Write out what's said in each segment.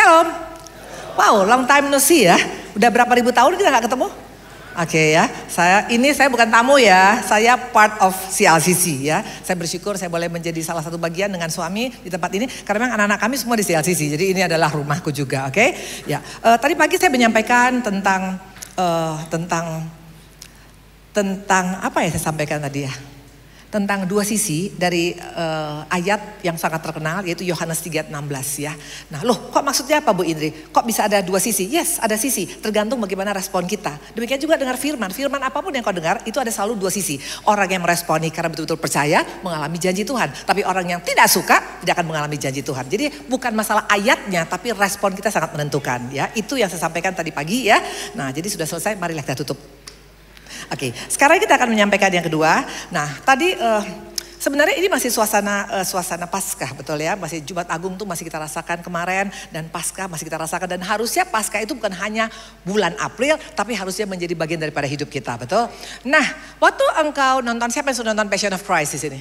Shalom. Wow, long time no see ya. Udah berapa ribu tahun kita gak ketemu? Oke ya, saya bukan tamu ya, saya part of CLCC ya. Saya bersyukur saya boleh menjadi salah satu bagian dengan suami di tempat ini. Karena memang anak-anak kami semua di CLCC, jadi ini adalah rumahku juga, oke? Ya, tadi pagi saya menyampaikan tentang apa ya saya sampaikan tadi ya? Tentang dua sisi dari ayat yang sangat terkenal yaitu Yohanes 3:16 ya. Nah loh kok maksudnya apa Bu Indri? Kok bisa ada dua sisi? Yes ada sisi, tergantung bagaimana respon kita. Demikian juga dengar firman apapun yang kau dengar itu ada selalu dua sisi. Orang yang meresponi karena betul-betul percaya mengalami janji Tuhan. Tapi orang yang tidak suka tidak akan mengalami janji Tuhan. Jadi bukan masalah ayatnya tapi respon kita sangat menentukan ya. Itu yang saya sampaikan tadi pagi ya. Nah jadi sudah selesai, marilah kita tutup. Oke, sekarang kita akan menyampaikan yang kedua. Nah, tadi sebenarnya ini masih suasana Paskah, betul ya? Masih Jumat Agung tuh masih kita rasakan kemarin dan Paskah masih kita rasakan dan harusnya Paskah itu bukan hanya bulan April, tapi harusnya menjadi bagian daripada hidup kita, betul? Nah, waktu engkau nonton, siapa yang sudah nonton Passion of Christ di sini?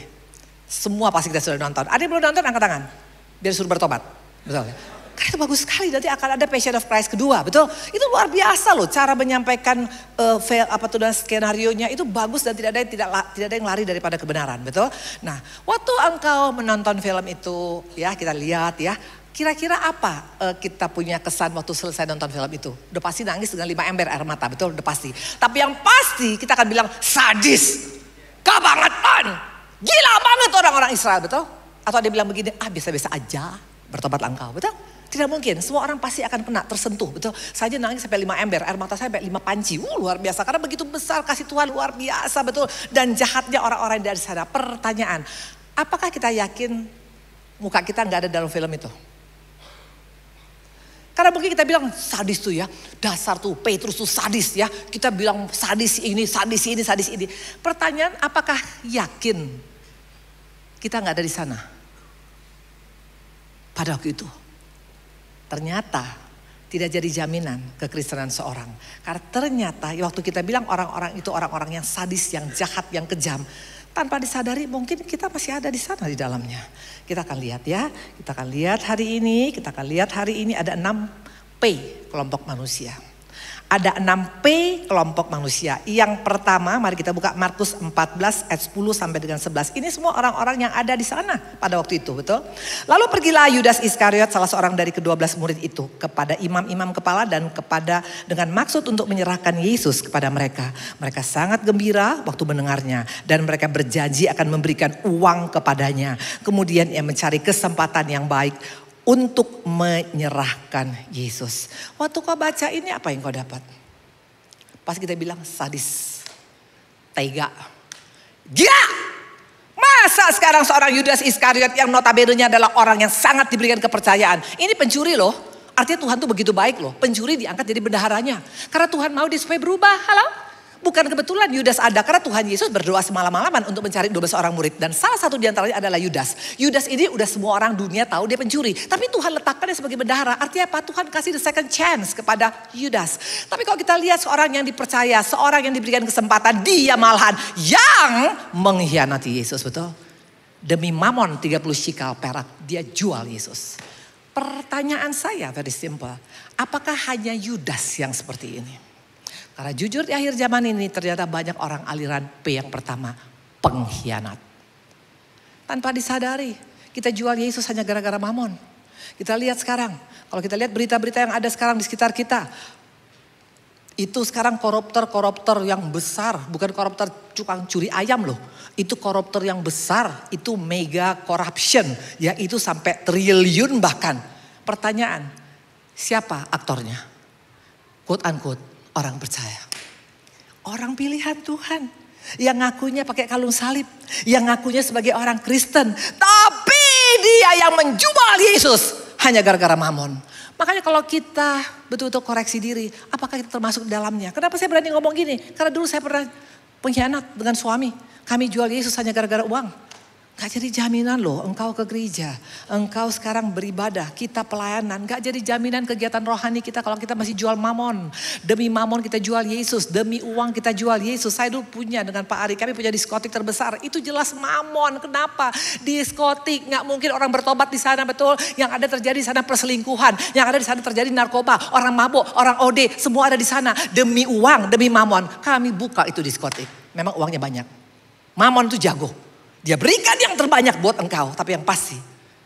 Semua pasti kita sudah nonton. Ada yang belum nonton angkat tangan, biar suruh bertobat, betul? Karena itu bagus sekali, nanti akan ada Passion of Christ kedua, betul? Itu luar biasa loh, cara menyampaikan skenario-nya itu bagus dan tidak ada yang lari daripada kebenaran, betul? Nah, waktu engkau menonton film itu, ya kita lihat ya, kira-kira apa kita punya kesan waktu selesai nonton film itu? Udah pasti nangis dengan 5 ember air mata, betul? Udah pasti. Tapi yang pasti kita akan bilang sadis, kebangetan, gila banget orang-orang Israel, betul? Atau dia bilang begini, biasa-biasa aja, bertobatlah engkau, betul? Tidak mungkin, semua orang pasti akan kena, tersentuh, betul. Saya aja nangis sampai 5 ember, air mata saya sampai 5 panci. Luar biasa, karena begitu besar kasih Tuhan, luar biasa, betul. Dan jahatnya orang-orang dari sana. Pertanyaan, apakah kita yakin muka kita nggak ada dalam film itu? Karena mungkin kita bilang sadis tuh ya, dasar tuh Petrus tuh sadis ya. Kita bilang sadis ini, sadis ini, sadis ini. Pertanyaan, apakah yakin kita nggak ada di sana pada waktu itu? Ternyata tidak jadi jaminan kekristenan seorang. Karena ternyata waktu kita bilang orang-orang itu orang-orang yang sadis, yang jahat, yang kejam. Tanpa disadari mungkin kita masih ada di sana di dalamnya. Kita akan lihat ya. Kita akan lihat hari ini ada 6 P kelompok manusia. Ada 6 P kelompok manusia. Yang pertama, mari kita buka Markus 14 ayat 10 sampai dengan 11. Ini semua orang-orang yang ada di sana pada waktu itu, betul? Lalu pergilah Yudas Iskariot, salah seorang dari ke-12 murid itu, kepada imam-imam kepala dan dengan maksud untuk menyerahkan Yesus kepada mereka. Mereka sangat gembira waktu mendengarnya dan mereka berjanji akan memberikan uang kepadanya. Kemudian ia mencari kesempatan yang baik untuk menyerahkan Yesus. Waktu kau baca ini apa yang kau dapat? Pas kita bilang sadis, tega, gila. Masa sekarang seorang Yudas Iskariot yang notabene-nya adalah orang yang sangat diberikan kepercayaan. Ini pencuri loh. Artinya Tuhan tuh begitu baik loh. Pencuri diangkat jadi bendaharanya. Karena Tuhan mau dia supaya berubah. Halo? Bukan kebetulan Yudas ada, karena Tuhan Yesus berdoa semalam-malaman untuk mencari 12 orang murid. Dan salah satu diantaranya adalah Yudas. Yudas ini udah semua orang dunia tahu dia pencuri. Tapi Tuhan letakkan dia sebagai bendahara. Artinya apa? Tuhan kasih the second chance kepada Yudas. Tapi kalau kita lihat seorang yang dipercaya, seorang yang diberikan kesempatan, dia malahan yang mengkhianati Yesus, betul? Demi mamon 30 shikal perak, dia jual Yesus. Pertanyaan saya very simple. Apakah hanya Yudas yang seperti ini? Karena jujur di akhir zaman ini ternyata banyak orang aliran P yang pertama, pengkhianat. Tanpa disadari, kita jual Yesus hanya gara-gara mamon. Kita lihat sekarang, kalau kita lihat berita-berita yang ada sekarang di sekitar kita. Itu sekarang koruptor yang besar, bukan koruptor tukang curi ayam loh. Itu koruptor yang besar, itu mega corruption, yaitu sampai triliun bahkan. Pertanyaan, siapa aktornya? Quote unquote. Orang percaya. Orang pilihan Tuhan. Yang ngakunya pakai kalung salib. Yang ngakunya sebagai orang Kristen. Tapi dia yang menjual Yesus. Hanya gara-gara mamon. Makanya kalau kita betul-betul koreksi diri. Apakah kita termasuk di dalamnya? Kenapa saya berani ngomong gini? Karena dulu saya pernah pengkhianat dengan suami. Kami jual Yesus hanya gara-gara uang. Gak jadi jaminan loh engkau ke gereja. Engkau sekarang beribadah, kita pelayanan. Gak jadi jaminan kegiatan rohani kita kalau kita masih jual mamon. Demi mamon kita jual Yesus, demi uang kita jual Yesus. Saya dulu punya dengan Pak Ari, kami punya diskotik terbesar. Itu jelas mamon, kenapa? Diskotik, gak mungkin orang bertobat di sana, betul. Yang ada terjadi di sana perselingkuhan. Yang ada di sana terjadi narkoba, orang mabuk, orang OD. Semua ada di sana. Demi uang, demi mamon. Kami buka itu diskotik. Memang uangnya banyak. Mamon itu jago. Dia berikan yang terbanyak buat engkau. Tapi yang pasti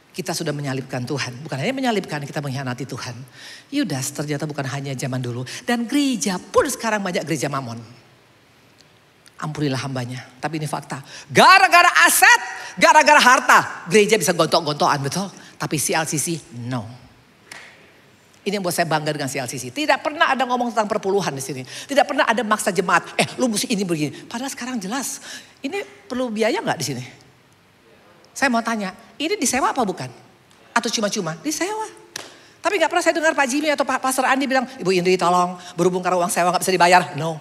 kita sudah menyalibkan Tuhan. Bukan hanya menyalibkan, kita mengkhianati Tuhan. Yudas ternyata bukan hanya zaman dulu. Dan gereja pun sekarang banyak gereja mamon. Ampunilah hambanya. Tapi ini fakta. Gara-gara aset, gara-gara harta. Gereja bisa gontok-gontokan, betul. Tapi CLCC, no. Ini yang buat saya bangga dengan CLCC. Tidak pernah ada ngomong tentang perpuluhan di sini. Tidak pernah ada maksa jemaat. Lu mesti ini begini. Padahal sekarang jelas. Ini perlu biaya nggak di sini? Saya mau tanya, ini disewa apa bukan? Atau cuma-cuma? Disewa. Tapi nggak pernah saya dengar Pak Jimmy atau Pak Pastor Andi bilang, Ibu Indri tolong berhubung karena uang sewa nggak bisa dibayar. No,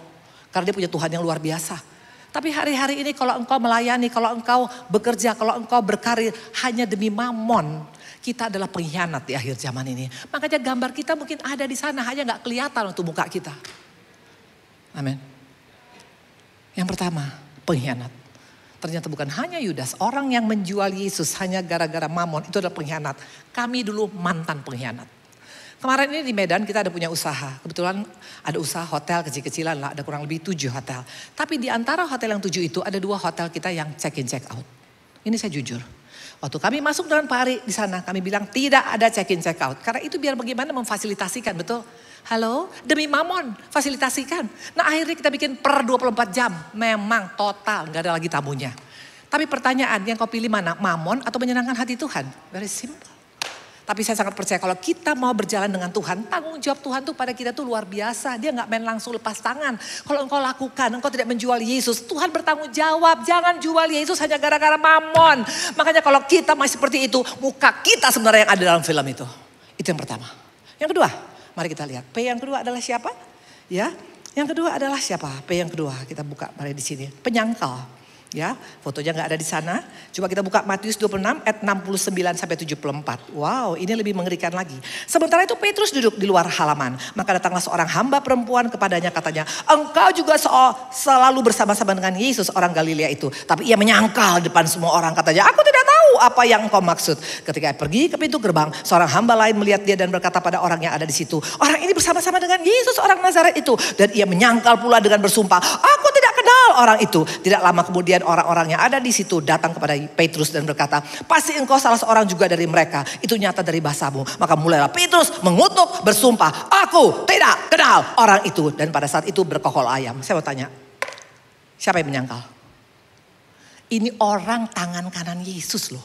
karena dia punya Tuhan yang luar biasa. Tapi hari-hari ini kalau engkau melayani, kalau engkau bekerja, kalau engkau berkarir hanya demi mamon, kita adalah pengkhianat di akhir zaman ini. Makanya gambar kita mungkin ada di sana, hanya nggak kelihatan untuk muka kita. Amin. Yang pertama, pengkhianat. Ternyata bukan hanya Yudas, orang yang menjual Yesus hanya gara-gara mamon, itu adalah pengkhianat. Kami dulu mantan pengkhianat. Kemarin ini di Medan kita ada punya usaha. Kebetulan ada usaha hotel kecil-kecilan lah, ada kurang lebih 7 hotel. Tapi di antara hotel yang 7 itu ada 2 hotel kita yang check in check out. Ini saya jujur. Waktu kami masuk dengan Pak Ari di sana, kami bilang tidak ada check in check out. Karena itu biar bagaimana memfasilitasikan, betul? Halo, demi mamon, fasilitasikan. Nah akhirnya kita bikin per 24 jam. Memang total, gak ada lagi tamunya. Tapi pertanyaan yang kau pilih mana? Mamon atau menyenangkan hati Tuhan? Very simple. Tapi saya sangat percaya kalau kita mau berjalan dengan Tuhan, tanggung jawab Tuhan tuh pada kita tuh luar biasa. Dia gak main langsung lepas tangan. Kalau engkau lakukan, engkau tidak menjual Yesus, Tuhan bertanggung jawab. Jangan jual Yesus hanya gara-gara mamon. Makanya kalau kita masih seperti itu, muka kita sebenarnya yang ada dalam film itu. Itu yang pertama. Yang kedua, mari kita lihat. P yang kedua adalah siapa? Ya, yang kedua adalah siapa? P yang kedua, kita buka mari di sini. Penyangkal. Ya, fotonya nggak ada di sana. Coba kita buka Matius 26 ayat 69 sampai 74. Wow, ini lebih mengerikan lagi. Sementara itu Petrus duduk di luar halaman. Maka datanglah seorang hamba perempuan kepadanya, katanya, engkau juga selalu bersama-sama dengan Yesus orang Galilea itu. Tapi ia menyangkal depan semua orang, katanya, aku tidak tahu apa yang engkau maksud. Ketika pergi ke pintu gerbang, seorang hamba lain melihat dia dan berkata pada orang yang ada di situ, orang ini bersama-sama dengan Yesus orang Nazaret itu. Dan ia menyangkal pula dengan bersumpah, aku tidak kenal orang itu. Tidak lama kemudian orang-orang yang ada di situ datang kepada Petrus dan berkata, pasti engkau salah seorang juga dari mereka. Itu nyata dari bahasamu. Maka mulailah Petrus mengutuk bersumpah, aku tidak kenal orang itu. Dan pada saat itu berkokol ayam. Saya mau tanya, siapa yang menyangkal? Ini orang tangan kanan Yesus loh.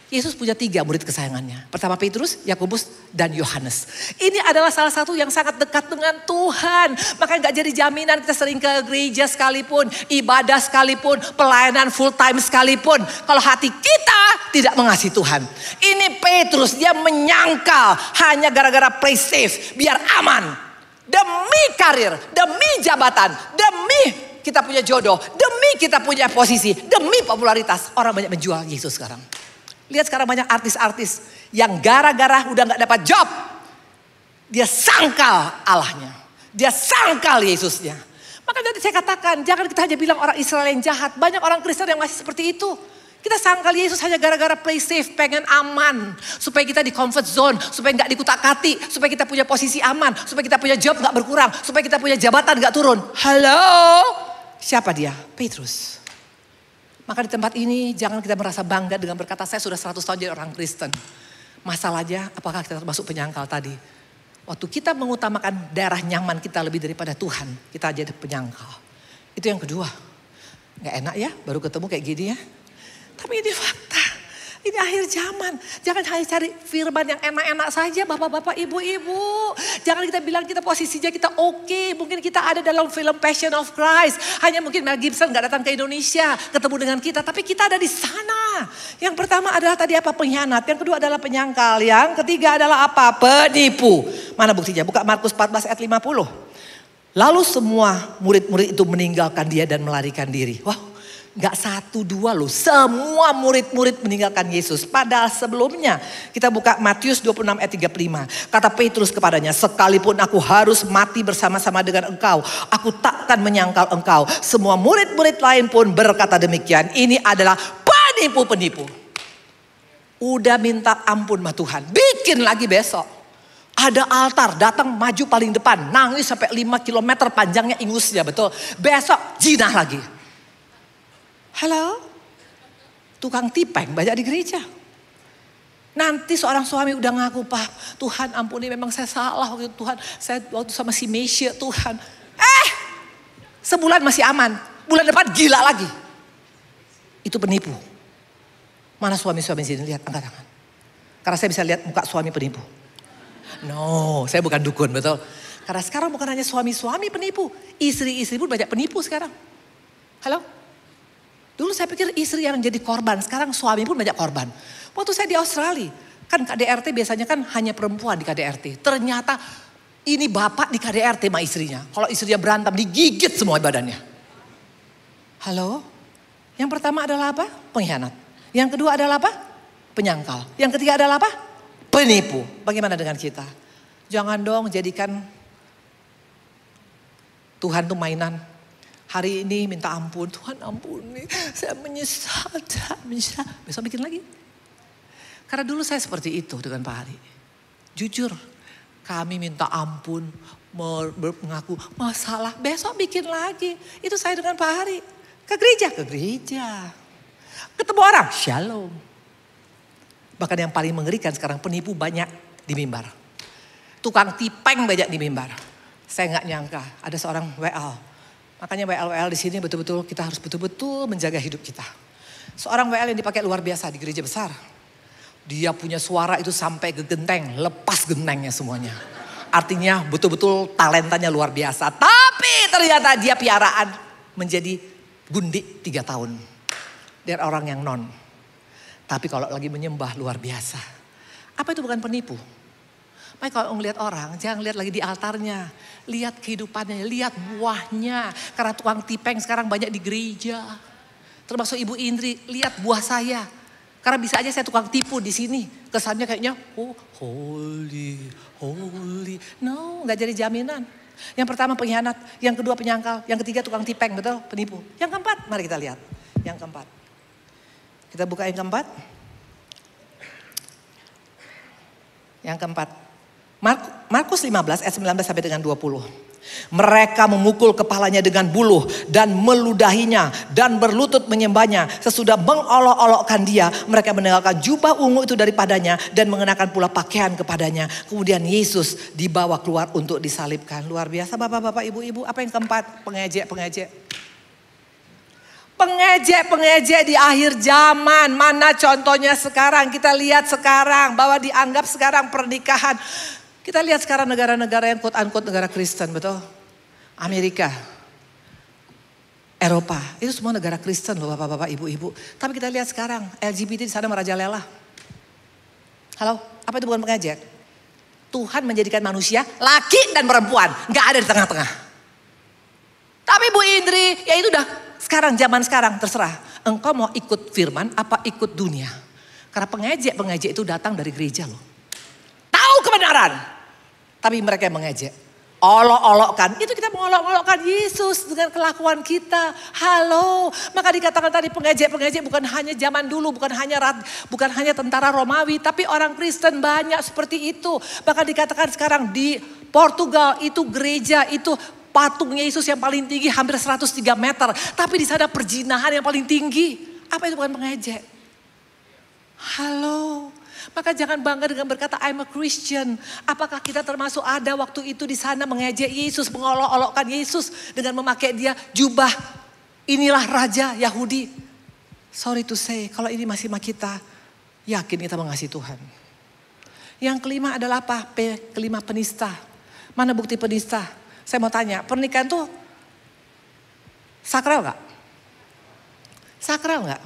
Yesus punya 3 murid kesayangannya. Pertama Petrus, Yakobus, dan Yohanes. Ini adalah salah satu yang sangat dekat dengan Tuhan. Makanya gak jadi jaminan kita sering ke gereja sekalipun, ibadah sekalipun, pelayanan full time sekalipun. Kalau hati kita tidak mengasihi Tuhan. Ini Petrus, dia menyangkal hanya gara-gara play safe, biar aman. Demi karir, demi jabatan, demi kita punya jodoh, demi kita punya posisi, demi popularitas. Orang banyak menjual Yesus sekarang. Lihat sekarang banyak artis-artis yang gara-gara udah gak dapat job. Dia sangkal Allahnya. Dia sangkal Yesusnya. Maka tadi saya katakan, jangan kita hanya bilang orang Israel yang jahat. Banyak orang Kristen yang masih seperti itu. Kita sangkal Yesus hanya gara-gara play safe, pengen aman. Supaya kita di comfort zone, supaya gak dikutak-katik. Supaya kita punya posisi aman, supaya kita punya job gak berkurang. Supaya kita punya jabatan gak turun. Halo? Siapa dia? Petrus. Maka di tempat ini jangan kita merasa bangga dengan berkata saya sudah 100 tahun jadi orang Kristen. Masalahnya apakah kita termasuk penyangkal tadi? Waktu kita mengutamakan daerah nyaman kita lebih daripada Tuhan, kita jadi penyangkal. Itu yang kedua. Gak enak ya baru ketemu kayak gini ya. Tapi ini fakta. Ini akhir zaman. Jangan hanya cari firman yang enak-enak saja bapak-bapak, ibu-ibu. Jangan kita bilang kita posisinya kita oke. Mungkin kita ada dalam film Passion of Christ. Hanya mungkin Mel Gibson gak datang ke Indonesia ketemu dengan kita. Tapi kita ada di sana. Yang pertama adalah tadi apa? Pengkhianat. Yang kedua adalah penyangkal. Yang ketiga adalah apa? Penipu. Mana buktinya? Buka Markus 14 ayat 50. Lalu semua murid-murid itu meninggalkan dia dan melarikan diri. Wow. Gak 1, 2 loh. Semua murid-murid meninggalkan Yesus. Padahal sebelumnya kita buka Matius 26 ayat 35. Kata Petrus kepadanya, sekalipun aku harus mati bersama-sama dengan engkau, aku takkan menyangkal engkau. Semua murid-murid lain pun berkata demikian. Ini adalah penipu-penipu. Udah minta ampun sama Tuhan. Bikin lagi besok. Ada altar, datang maju paling depan. Nangis sampai 5 km panjangnya ingusnya, betul. Besok jinah lagi. Halo? Tukang tipeng banyak di gereja. Nanti seorang suami udah ngaku, Pak, Tuhan ampuni memang saya salah waktu itu, Tuhan. Saya waktu sama si Mesya, Tuhan. Sebulan masih aman. Bulan depan gila lagi. Itu penipu. Mana suami-suami sini? Lihat, angkat tangan. Karena saya bisa lihat muka suami penipu. No, saya bukan dukun, betul. Karena sekarang bukan hanya suami-suami penipu. Istri-istri pun banyak penipu sekarang. Halo? Dulu saya pikir istri yang jadi korban. Sekarang suami pun banyak korban. Waktu saya di Australia. Kan KDRT biasanya kan hanya perempuan di KDRT. Ternyata ini bapak di KDRT sama istrinya. Kalau istrinya berantem digigit semua badannya. Halo? Yang pertama adalah apa? Pengkhianat. Yang kedua adalah apa? Penyangkal. Yang ketiga adalah apa? Penipu. Bagaimana dengan kita? Jangan dong jadikan Tuhan tuh mainan. Hari ini minta ampun. Tuhan ampuni. Saya menyesal. Besok bikin lagi. Karena dulu saya seperti itu dengan Pak Hari. Jujur. Kami minta ampun. Mengaku masalah. Besok bikin lagi. Itu saya dengan Pak Hari. Ke gereja. Ke gereja. Ketemu orang, shalom. Bahkan yang paling mengerikan sekarang penipu banyak di mimbar. Tukang tipeng banyak di mimbar. Saya nggak nyangka ada seorang WL. Makanya WL di sini betul-betul kita harus betul-betul menjaga hidup kita. Seorang WL yang dipakai luar biasa di gereja besar. Dia punya suara itu sampai ke genteng, lepas gentengnya semuanya. Artinya betul-betul talentanya luar biasa. Tapi ternyata dia piaraan menjadi gundik 3 tahun. Dia orang yang non. Tapi kalau lagi menyembah luar biasa. Apa itu bukan penipu? Makanya kalau ngelihat orang, jangan lihat lagi di altarnya. Lihat kehidupannya, lihat buahnya. Karena tukang tipeng sekarang banyak di gereja. Termasuk Ibu Indri, lihat buah saya. Karena bisa aja saya tukang tipu di sini. Kesannya kayaknya, oh holy. No, gak jadi jaminan. Yang pertama pengkhianat, yang kedua penyangkal, yang ketiga tukang tipeng, betul? Penipu. Yang keempat, mari kita lihat. Yang keempat. Kita buka yang keempat. Yang keempat. Markus 15 ayat 19 sampai dengan 20. Mereka memukul kepalanya dengan buluh dan meludahinya dan berlutut menyembahnya. Sesudah mengolok-olokkan dia, mereka meninggalkan jubah ungu itu daripadanya dan mengenakan pula pakaian kepadanya. Kemudian Yesus dibawa keluar untuk disalibkan. Luar biasa bapak-bapak, ibu-ibu. Apa yang keempat? Pengejek. Pengejek di akhir zaman. Mana contohnya sekarang? Kita lihat sekarang bahwa dianggap sekarang pernikahan. Kita lihat sekarang negara-negara yang quote-unquote negara Kristen, betul? Amerika, Eropa, itu semua negara Kristen loh bapak-bapak, ibu-ibu. Tapi kita lihat sekarang LGBT di sana merajalela. Halo, apa itu bukan pengejek? Tuhan menjadikan manusia laki dan perempuan, nggak ada di tengah-tengah. Tapi Bu Indri, ya itu udah sekarang zaman sekarang terserah. Engkau mau ikut firman apa ikut dunia? Karena pengejek itu datang dari gereja loh. Tahu kebenaran. Tapi mereka yang mengejek. Olok-olokkan. Itu kita mengolok-olokkan Yesus dengan kelakuan kita. Halo. Maka dikatakan tadi pengejek bukan hanya zaman dulu. Bukan hanya tentara Romawi. Tapi orang Kristen banyak seperti itu. Bahkan dikatakan sekarang di Portugal itu gereja itu patung Yesus yang paling tinggi hampir 103 meter. Tapi di sana perzinahan yang paling tinggi. Apa itu bukan pengejek? Halo. Maka jangan bangga dengan berkata I'm a Christian. Apakah kita termasuk ada waktu itu di sana mengejek Yesus, mengolok-olokkan Yesus dengan memakai dia jubah. Inilah Raja Yahudi. Sorry to say, kalau ini masih sama kita, yakin kita mengasihi Tuhan. Yang kelima adalah apa? Kelima penista. Mana bukti penista? Saya mau tanya, pernikahan tuh sakral gak? Sakral gak?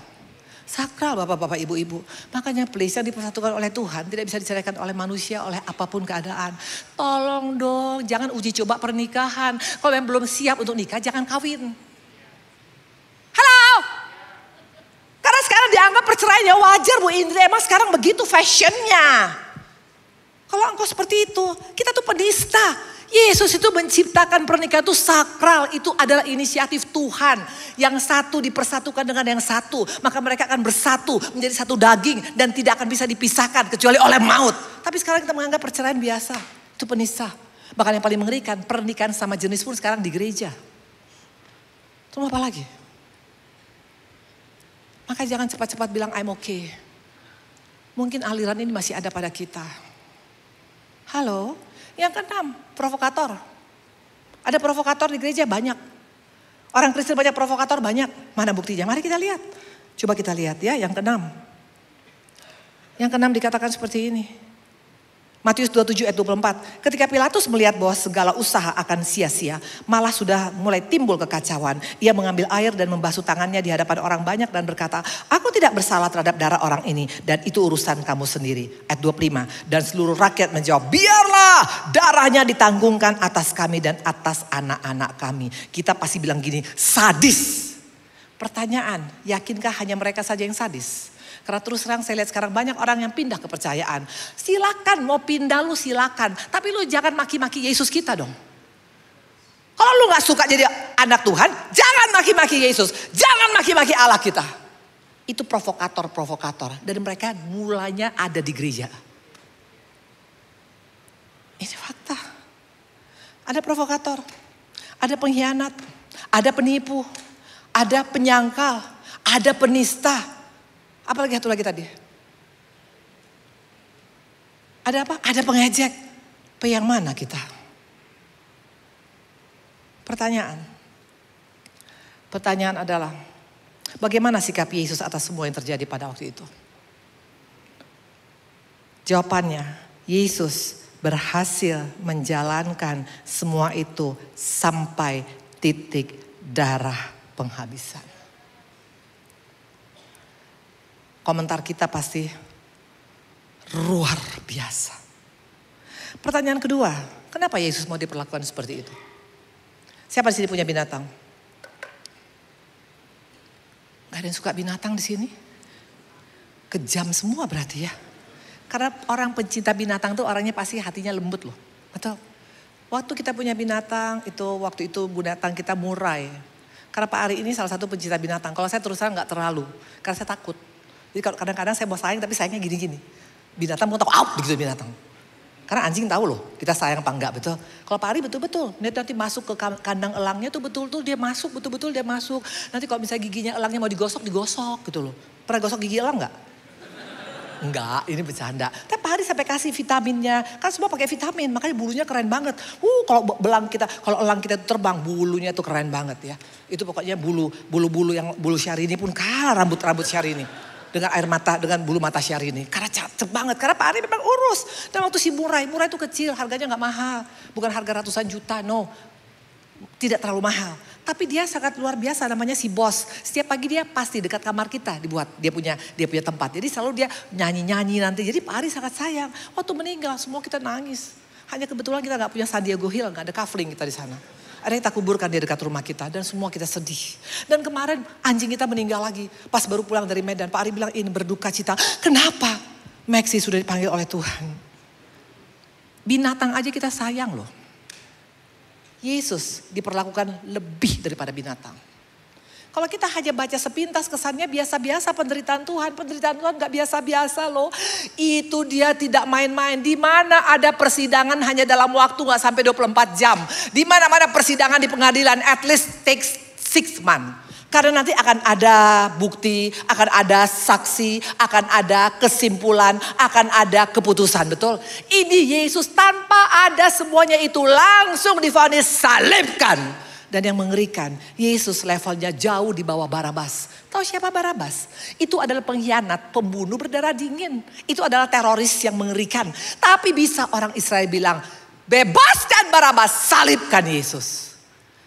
Sakral bapak-bapak ibu-ibu. Makanya please yang dipersatukan oleh Tuhan tidak bisa diceraikan oleh manusia oleh apapun keadaan. Tolong dong jangan uji coba pernikahan. Kalau yang belum siap untuk nikah jangan kawin. Halo. Makanya wajar Bu Indri, emang sekarang begitu fashionnya. Kalau engkau seperti itu, kita tuh penista. Yesus itu menciptakan pernikahan itu sakral, itu adalah inisiatif Tuhan. Yang satu dipersatukan dengan yang satu, maka mereka akan bersatu menjadi satu daging dan tidak akan bisa dipisahkan kecuali oleh maut. Tapi sekarang kita menganggap perceraian biasa, itu penista. Bahkan yang paling mengerikan, pernikahan sama jenis pun sekarang di gereja. Itu apa lagi? Maka jangan cepat-cepat bilang I'm okay. Mungkin aliran ini masih ada pada kita. Halo? Yang keenam, provokator. Ada provokator di gereja banyak. Orang Kristen banyak provokator banyak. Mana buktinya? Mari kita lihat. Coba kita lihat ya yang keenam. Yang keenam dikatakan seperti ini. Matius 27 ayat 24. Ketika Pilatus melihat bahwa segala usaha akan sia-sia, malah sudah mulai timbul kekacauan. Ia mengambil air dan membasuh tangannya di hadapan orang banyak dan berkata, aku tidak bersalah terhadap darah orang ini dan itu urusan kamu sendiri. Ayat 25. Dan seluruh rakyat menjawab, biarlah darahnya ditanggungkan atas kami dan atas anak-anak kami. Kita pasti bilang gini, sadis. Pertanyaan, yakinkah hanya mereka saja yang sadis? Karena terus terang saya lihat sekarang banyak orang yang pindah kepercayaan. Silakan mau pindah lu silakan. Tapi lu jangan maki-maki Yesus kita dong. Kalau lu gak suka jadi anak Tuhan, jangan maki-maki Yesus. Jangan maki-maki Allah kita. Itu provokator-provokator. Dan mereka mulanya ada di gereja. Ini fakta. Ada provokator. Ada pengkhianat. Ada penipu. Ada penyangkal. Ada penista. Apalagi satu lagi tadi? Ada apa? Ada pengejek. Yang mana kita? Pertanyaan adalah, bagaimana sikap Yesus atas semua yang terjadi pada waktu itu? Jawabannya, Yesus berhasil menjalankan semua itu sampai titik darah penghabisan. Komentar kita pasti luar biasa. Pertanyaan kedua, kenapa Yesus mau diperlakukan seperti itu? Siapa di sini punya binatang? Gak ada yang suka binatang di sini? Kejam semua berarti ya. Karena orang pencinta binatang tuh orangnya pasti hatinya lembut loh. Betul. Waktu kita punya binatang, waktu itu binatang kita murai. Karena Pak Ari ini salah satu pencinta binatang. Kalau saya terus terang gak terlalu, karena saya takut. Jadi kadang-kadang saya mau sayang tapi sayangnya gini-gini. Binatang mau tahu, begitu binatang. Karena anjing tahu loh kita sayang apa enggak, betul. Kalau Pak Ari betul-betul, nanti masuk ke kandang elangnya tuh betul-betul dia masuk, betul-betul dia masuk. Nanti kalau misalnya giginya elangnya mau digosok gitu loh. Pernah gosok gigi elang enggak? Enggak, ini bercanda. Tapi Pak Ari sampai kasih vitaminnya, kan semua pakai vitamin, makanya bulunya keren banget. Kalau elang kita terbang, bulunya tuh keren banget ya. Itu pokoknya bulu Syahrini pun kalah rambut Syahrini. Dengan air mata, dengan bulu mata Syahrini. Karena cakep banget, karena Pak Ari memang urus. Dan waktu si murai itu kecil, harganya gak mahal. Bukan harga ratusan juta, no. Tidak terlalu mahal. Tapi dia sangat luar biasa, namanya si bos. Setiap pagi dia pasti dekat kamar kita dibuat. Dia punya tempat. Jadi selalu dia nyanyi-nyanyi nanti. Jadi Pak Ari sangat sayang. Waktu meninggal semua kita nangis. Hanya kebetulan kita gak punya Sandiago Hill, gak ada kafling kita di sana. Ada yang kita kuburkan di dekat rumah kita dan semua kita sedih. Dan kemarin anjing kita meninggal lagi. Pas baru pulang dari Medan, Pak Ari bilang ini berduka cita. Kenapa? Maxi sudah dipanggil oleh Tuhan. Binatang aja kita sayang loh. Yesus diperlakukan lebih daripada binatang. Kalau kita hanya baca sepintas kesannya biasa-biasa penderitaan Tuhan. Penderitaan Tuhan gak biasa-biasa loh. Itu dia tidak main-main. Di mana ada persidangan hanya dalam waktu gak sampai 24 jam. Di mana-mana persidangan di pengadilan at least takes 6 months. Karena nanti akan ada bukti, akan ada saksi, akan ada kesimpulan, akan ada keputusan. Betul? Ini Yesus tanpa ada semuanya itu langsung divonis salibkan. Dan yang mengerikan, Yesus levelnya jauh di bawah Barabas. Tahu siapa Barabas? Itu adalah pengkhianat, pembunuh berdarah dingin. Itu adalah teroris yang mengerikan. Tapi bisa orang Israel bilang, bebaskan Barabas, salibkan Yesus.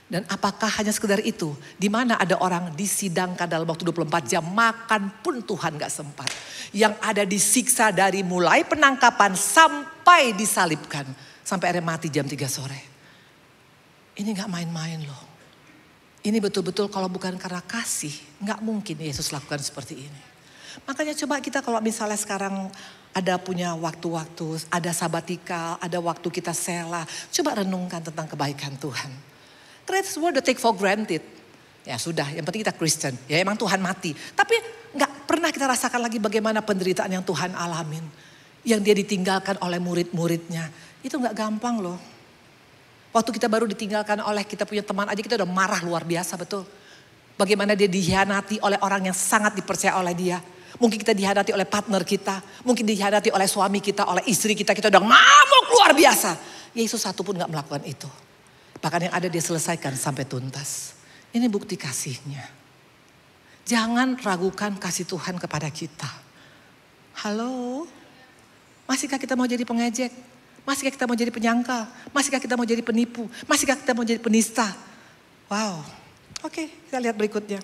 Dan apakah hanya sekedar itu? Di mana ada orang disidangkan dalam waktu 24 jam, makan pun Tuhan gak sempat. Yang ada disiksa dari mulai penangkapan sampai disalibkan. Sampai akhirnya mati jam 3 sore. Ini gak main-main loh. Ini betul-betul kalau bukan karena kasih, gak mungkin Yesus lakukan seperti ini. Makanya coba kita kalau misalnya sekarang ada punya waktu-waktu, ada sabatikal, ada waktu kita sela. Coba renungkan tentang kebaikan Tuhan. Karena itu semua udah take for granted. Ya sudah, yang penting kita Kristen. Ya emang Tuhan mati. Tapi gak pernah kita rasakan lagi bagaimana penderitaan yang Tuhan alamin. Yang dia ditinggalkan oleh murid-muridnya. Itu gak gampang loh. Waktu kita baru ditinggalkan oleh kita punya teman aja kita udah marah luar biasa, betul. Bagaimana dia dihianati oleh orang yang sangat dipercaya oleh dia. Mungkin kita dihianati oleh partner kita. Mungkin dihianati oleh suami kita, oleh istri kita. Kita udah ngamuk luar biasa. Yesus satu pun gak melakukan itu. Bahkan yang ada dia selesaikan sampai tuntas. Ini bukti kasihnya. Jangan ragukan kasih Tuhan kepada kita. Halo? Masihkah kita mau jadi pengejek? Masihkah kita mau jadi penyangkal? Masihkah kita mau jadi penipu? Masihkah kita mau jadi penista? Wow. Oke, kita lihat berikutnya.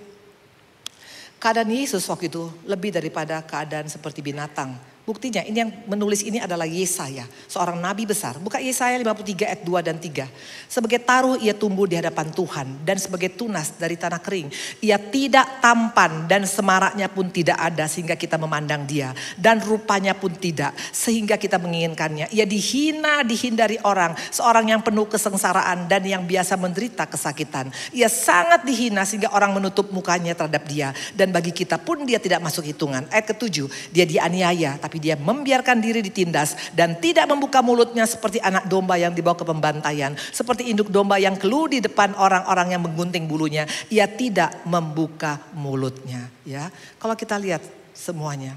Keadaan Yesus waktu itu lebih daripada keadaan seperti binatang. Buktinya ini yang menulis ini adalah Yesaya. Seorang nabi besar. Buka Yesaya 53 ayat 2 dan 3. Sebagai taruh ia tumbuh di hadapan Tuhan. Dan sebagai tunas dari tanah kering. Ia tidak tampan dan semaraknya pun tidak ada sehingga kita memandang dia. Dan rupanya pun tidak sehingga kita menginginkannya. Ia dihina, dihindari orang. Seorang yang penuh kesengsaraan dan yang biasa menderita kesakitan. Ia sangat dihina sehingga orang menutup mukanya terhadap dia. Dan bagi kita pun dia tidak masuk hitungan. Ayat ke-7. Dia dianiaya tapi dia membiarkan diri ditindas dan tidak membuka mulutnya seperti anak domba yang dibawa ke pembantaian. Seperti induk domba yang keluh di depan orang-orang yang menggunting bulunya. Ia tidak membuka mulutnya. Ya, kalau kita lihat semuanya.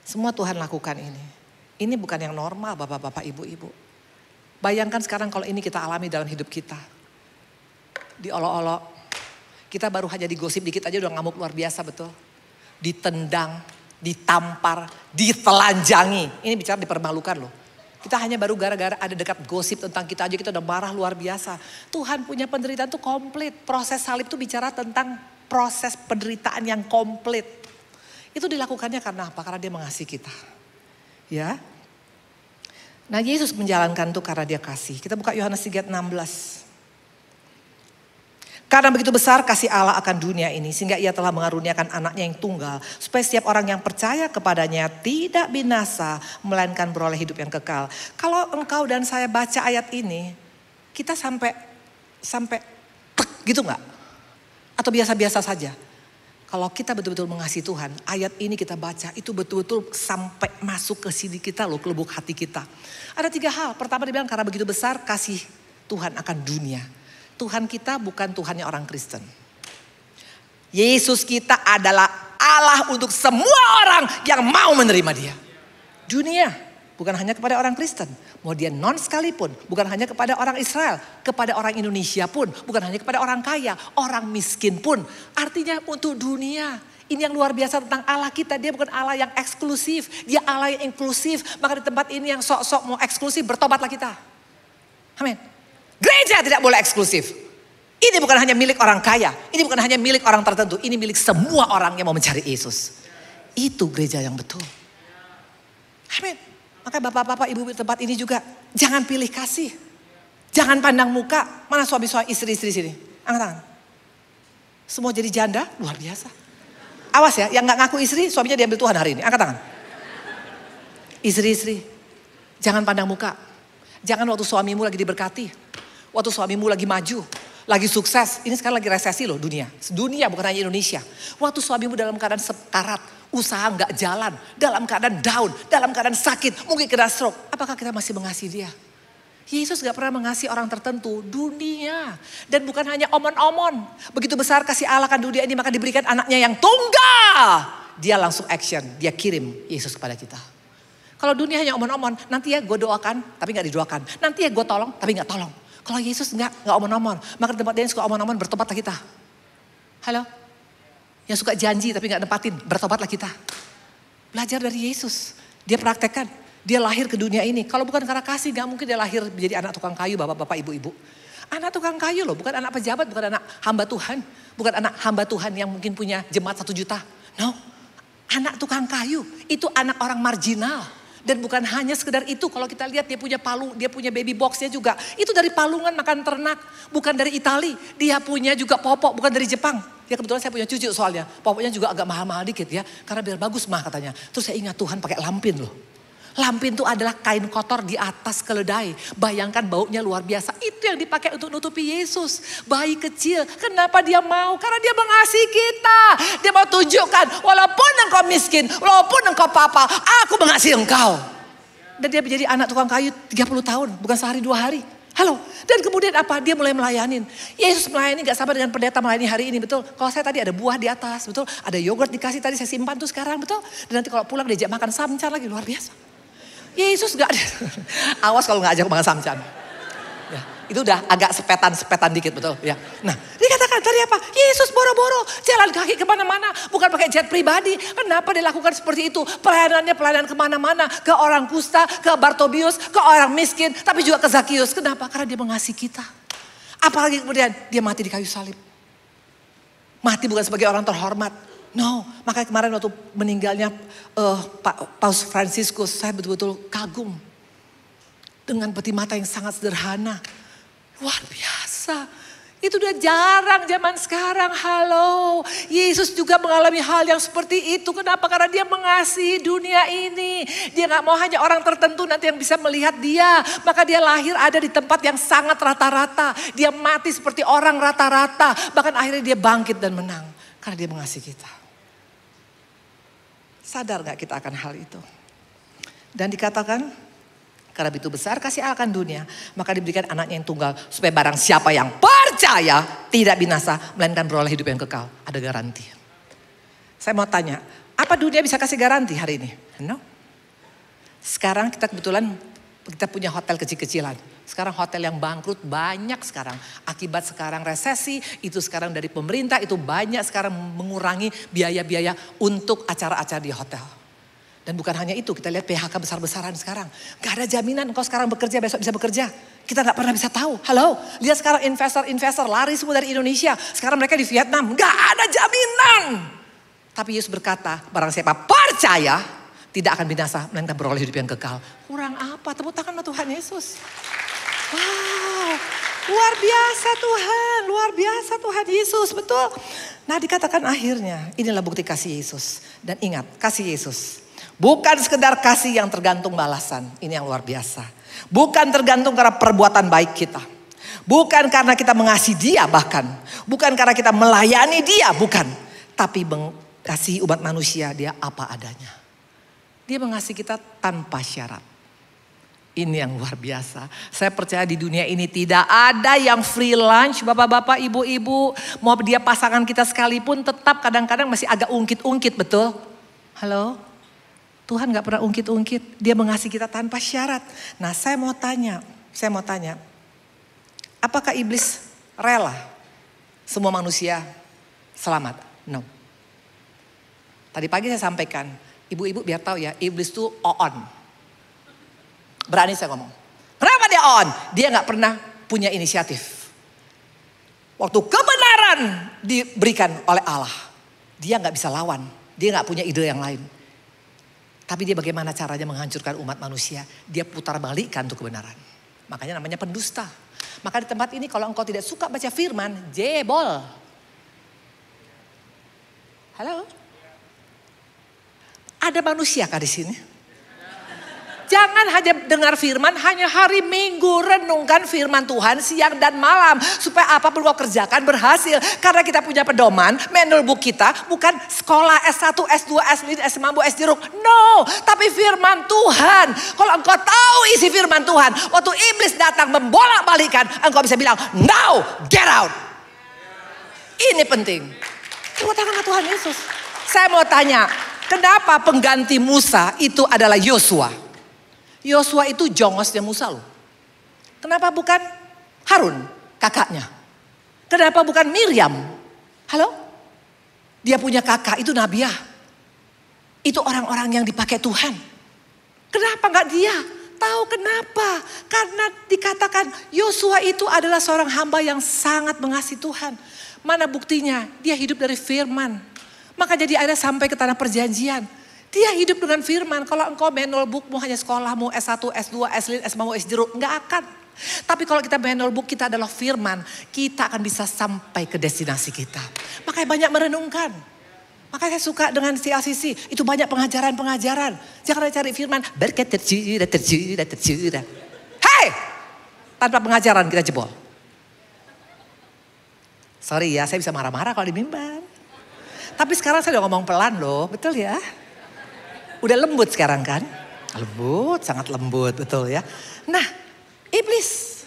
Semua Tuhan lakukan ini. Ini bukan yang normal bapak-bapak, ibu-ibu. Bayangkan sekarang kalau ini kita alami dalam hidup kita. Diolok-olok. Kita baru hanya digosip dikit aja udah ngamuk luar biasa, betul. Ditendang. Ditampar, ditelanjangi. Ini bicara dipermalukan loh. Kita hanya baru gara-gara ada dekat gosip tentang kita aja kita udah marah luar biasa. Tuhan punya penderitaan itu komplit. Proses salib itu bicara tentang proses penderitaan yang komplit. Itu dilakukannya karena apa? Karena dia mengasihi kita. Ya. Nah Yesus menjalankan itu karena dia kasih. Kita buka Yohanes 3:16. Karena begitu besar kasih Allah akan dunia ini. Sehingga ia telah mengaruniakan anaknya yang tunggal. Supaya setiap orang yang percaya kepadanya tidak binasa. Melainkan beroleh hidup yang kekal. Kalau engkau dan saya baca ayat ini. Kita sampai gitu gak? Atau biasa-biasa saja? Kalau kita betul-betul mengasihi Tuhan. Ayat ini kita baca. Itu betul-betul sampai masuk ke sini kita loh. Ke lubuk hati kita. Ada 3 hal. Pertama dia bilang karena begitu besar kasih Tuhan akan dunia. Tuhan kita bukan Tuhannya orang Kristen. Yesus kita adalah Allah untuk semua orang yang mau menerima dia. Dunia bukan hanya kepada orang Kristen. Mau dia non sekalipun. Bukan hanya kepada orang Israel. Kepada orang Indonesia pun. Bukan hanya kepada orang kaya. Orang miskin pun. Artinya untuk dunia. Ini yang luar biasa tentang Allah kita. Dia bukan Allah yang eksklusif. Dia Allah yang inklusif. Maka di tempat ini yang sok-sok mau eksklusif bertobatlah kita. Amin. Gereja tidak boleh eksklusif. Ini bukan hanya milik orang kaya. Ini bukan hanya milik orang tertentu. Ini milik semua orang yang mau mencari Yesus. Itu gereja yang betul. Amin. Maka bapak-bapak, ibu-ibu di tempat ini juga. Jangan pilih kasih. Jangan pandang muka. Mana suami-suami istri-istri sini? Angkat tangan. Semua jadi janda, luar biasa. Awas ya, yang gak ngaku istri, suaminya diambil Tuhan hari ini. Angkat tangan. Istri-istri, jangan pandang muka. Jangan waktu suamimu lagi diberkati. Waktu suamimu lagi maju, lagi sukses. Ini sekarang lagi resesi loh dunia. Dunia bukan hanya Indonesia. Waktu suamimu dalam keadaan sekarat, usaha gak jalan, dalam keadaan down, dalam keadaan sakit, mungkin kena stroke. Apakah kita masih mengasihi dia? Yesus gak pernah mengasihi orang tertentu, dunia. Dan bukan hanya omon-omon. Begitu besar kasih Allah akan dunia ini maka diberikan anaknya yang tunggal. Dia langsung action, dia kirim Yesus kepada kita. Kalau dunia hanya omon-omon, nanti ya gue doakan tapi gak didoakan. Nanti ya gue tolong tapi gak tolong. Kalau Yesus enggak omon-omon. Maka di tempat dia yang suka omon-omon bertobatlah kita. Halo? Yang suka janji tapi enggak nempatin, bertobatlah kita. Belajar dari Yesus. Dia praktekkan. Dia lahir ke dunia ini. Kalau bukan karena kasih enggak mungkin dia lahir menjadi anak tukang kayu bapak-bapak ibu-ibu. Anak tukang kayu loh, bukan anak pejabat, bukan anak hamba Tuhan. Bukan anak hamba Tuhan yang mungkin punya jemaat 1 juta. No, anak tukang kayu itu anak orang marginal. Dan bukan hanya sekedar itu, kalau kita lihat dia punya palung, dia punya baby boxnya juga. Itu dari palungan makan ternak, bukan dari Itali. Dia punya juga popok, bukan dari Jepang. Ya kebetulan saya punya cucu soalnya. Pokoknya juga agak mahal-mahal dikit ya. Karena biar bagus mah katanya. Terus saya ingat Tuhan pakai lampin loh. Lampin itu adalah kain kotor di atas keledai. Bayangkan baunya luar biasa. Itu yang dipakai untuk nutupi Yesus. Bayi kecil. Kenapa dia mau? Karena dia mengasihi kita. Dia mau tunjukkan. Walaupun engkau miskin. Walaupun engkau papa. Aku mengasihi engkau. Dan dia menjadi anak tukang kayu 30 tahun. Bukan sehari 2 hari. Halo. Dan kemudian apa? Dia mulai melayanin. Yesus melayani gak sama dengan pendeta melayani hari ini. Betul. Kalau saya tadi ada buah di atas. Betul. Ada yogurt dikasih tadi saya simpan tuh sekarang. Betul. Dan nanti kalau pulang diajak makan samcan lagi. Luar biasa. Yesus gak ada. Awas kalau gak ajak makan samcan. Ya, itu udah agak sepetan dikit betul. Ya. Nah dikatakan tadi apa? Yesus boro-boro jalan kaki kemana-mana. Bukan pakai jet pribadi. Kenapa dia lakukan seperti itu? Pelayanannya pelayanan kemana-mana. Ke orang kusta, ke Bartobius, ke orang miskin. Tapi juga ke Zakius. Kenapa? Karena dia mengasihi kita. Apalagi kemudian dia mati di kayu salib. Mati bukan sebagai orang terhormat. No, makanya kemarin waktu meninggalnya Paus Fransiskus, saya betul-betul kagum. Dengan peti mata yang sangat sederhana. Luar biasa. Itu udah jarang zaman sekarang. Halo, Yesus juga mengalami hal yang seperti itu. Kenapa? Karena dia mengasihi dunia ini. Dia gak mau hanya orang tertentu nanti yang bisa melihat dia. Maka dia lahir ada di tempat yang sangat rata-rata. Dia mati seperti orang rata-rata. Bahkan akhirnya dia bangkit dan menang. Karena dia mengasihi kita. Sadar gak kita akan hal itu? Dan dikatakan, karena begitu besar kasih Allah akan dunia, maka diberikan anaknya yang tunggal, supaya barang siapa yang percaya tidak binasa, melainkan beroleh hidup yang kekal. Ada garansi. Saya mau tanya, apa dunia bisa kasih garansi hari ini? No. Sekarang kita kebetulan kita punya hotel kecil-kecilan. Sekarang hotel yang bangkrut banyak sekarang. Akibat sekarang resesi, itu sekarang dari pemerintah, itu banyak sekarang mengurangi biaya-biaya untuk acara-acara di hotel. Dan bukan hanya itu, kita lihat PHK besar-besaran sekarang. Gak ada jaminan engkau sekarang bekerja, besok bisa bekerja. Kita gak pernah bisa tahu. Halo, lihat sekarang investor-investor lari semua dari Indonesia. Sekarang mereka di Vietnam, gak ada jaminan. Tapi Yesus berkata, barang siapa percaya, tidak akan binasa, melainkan beroleh hidup yang kekal. Kurang apa? Tepuk tangan sama Tuhan Yesus. Wow, luar biasa Tuhan, luar biasa Tuhan Yesus, betul. Nah dikatakan akhirnya, inilah bukti kasih Yesus. Dan ingat, kasih Yesus bukan sekedar kasih yang tergantung balasan. Ini yang luar biasa. Bukan tergantung karena perbuatan baik kita. Bukan karena kita mengasihi dia bahkan. Bukan karena kita melayani dia, bukan. Tapi mengasihi umat manusia dia apa adanya. Dia mengasihi kita tanpa syarat. Ini yang luar biasa. Saya percaya di dunia ini tidak ada yang free lunch. Bapak-bapak, ibu-ibu. Mau dia pasangan kita sekalipun tetap kadang-kadang masih agak ungkit-ungkit, betul? Halo? Tuhan gak pernah ungkit-ungkit. Dia mengasihi kita tanpa syarat. Nah saya mau tanya. Apakah iblis rela semua manusia selamat? No. Tadi pagi saya sampaikan. Ibu-ibu biar tahu ya, iblis tuh on. Berani saya ngomong. Kenapa dia on? Dia gak pernah punya inisiatif. Waktu kebenaran diberikan oleh Allah, dia gak bisa lawan. Dia gak punya ide yang lain. Tapi dia bagaimana caranya menghancurkan umat manusia. Dia putar balikkan untuk kebenaran. Makanya namanya pendusta. Maka di tempat ini kalau engkau tidak suka baca firman, jebol. Halo? Ada manusiakah di sini? Jangan hanya dengar firman, hanya hari Minggu renungkan firman Tuhan siang dan malam. Supaya apapun kau kerjakan berhasil. Karena kita punya pedoman, manual book kita bukan sekolah S1, S2, S5, S5, S jeruk. No, tapi firman Tuhan. Kalau engkau tahu isi firman Tuhan, waktu iblis datang membolak-balikan, engkau bisa bilang, now get out. Ini penting. Tepuk tangan Tuhan Yesus. Saya mau tanya, kenapa pengganti Musa itu adalah Yosua? Yosua itu jongosnya Musa loh. Kenapa bukan Harun kakaknya? Kenapa bukan Miriam? Halo? Dia punya kakak itu Nabiah. Itu orang-orang yang dipakai Tuhan. Kenapa gak dia? Tahu kenapa? Karena dikatakan Yosua itu adalah seorang hamba yang sangat mengasihi Tuhan. Mana buktinya? Dia hidup dari firman. Maka jadi akhirnya sampai ke tanah perjanjian. Dia hidup dengan firman. Kalau engkau manual bookmu hanya sekolahmu S1, S2, S5, S5, S jeruk. Enggak akan. Tapi kalau kita main notebook, kita adalah firman, kita akan bisa sampai ke destinasi kita. Makanya banyak merenungkan. Makanya saya suka dengan CLCC, itu banyak pengajaran-pengajaran. Jangan cari firman, berkat tercurah. Hei! Tanpa pengajaran kita jebol. Sorry ya, saya bisa marah-marah kalau di mimbar. Tapi sekarang saya udah ngomong pelan loh, betul ya? Udah lembut sekarang kan? Lembut, sangat lembut, betul ya. Nah, iblis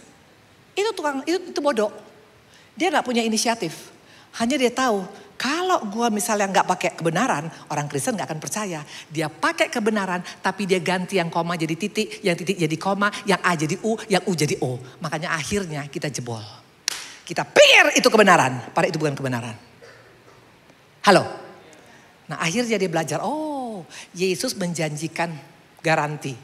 itu bodoh. Dia nggak punya inisiatif. Hanya dia tahu kalau gue misalnya nggak pakai kebenaran, orang Kristen nggak akan percaya. Dia pakai kebenaran, tapi dia ganti yang koma jadi titik, yang titik jadi koma, yang A jadi U, yang U jadi O. Makanya akhirnya kita jebol. Kita pikir itu kebenaran, padahal itu bukan kebenaran. Halo. Nah akhirnya dia belajar, oh Yesus menjanjikan garansi.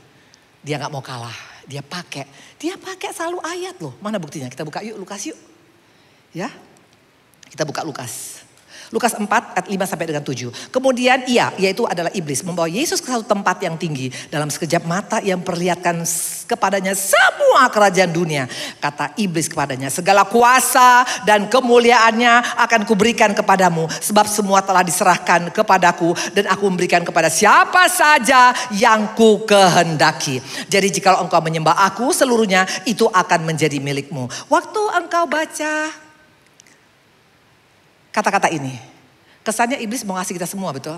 Dia gak mau kalah, dia pakai selalu ayat loh. Mana buktinya? Kita buka yuk Lukas yuk. Ya, kita buka Lukas. Lukas 4 ayat 5 sampai dengan 7. Kemudian yaitu adalah iblis, membawa Yesus ke satu tempat yang tinggi. Dalam sekejap mata yang perlihatkan kepadanya semua kerajaan dunia. Kata iblis kepadanya, segala kuasa dan kemuliaannya akan kuberikan kepadamu. Sebab semua telah diserahkan kepadaku. Dan aku memberikan kepada siapa saja yang ku kehendaki. Jadi jika engkau menyembah aku, seluruhnya itu akan menjadi milikmu. Waktu engkau baca kata-kata ini, kesannya iblis mau ngasih kita semua, betul?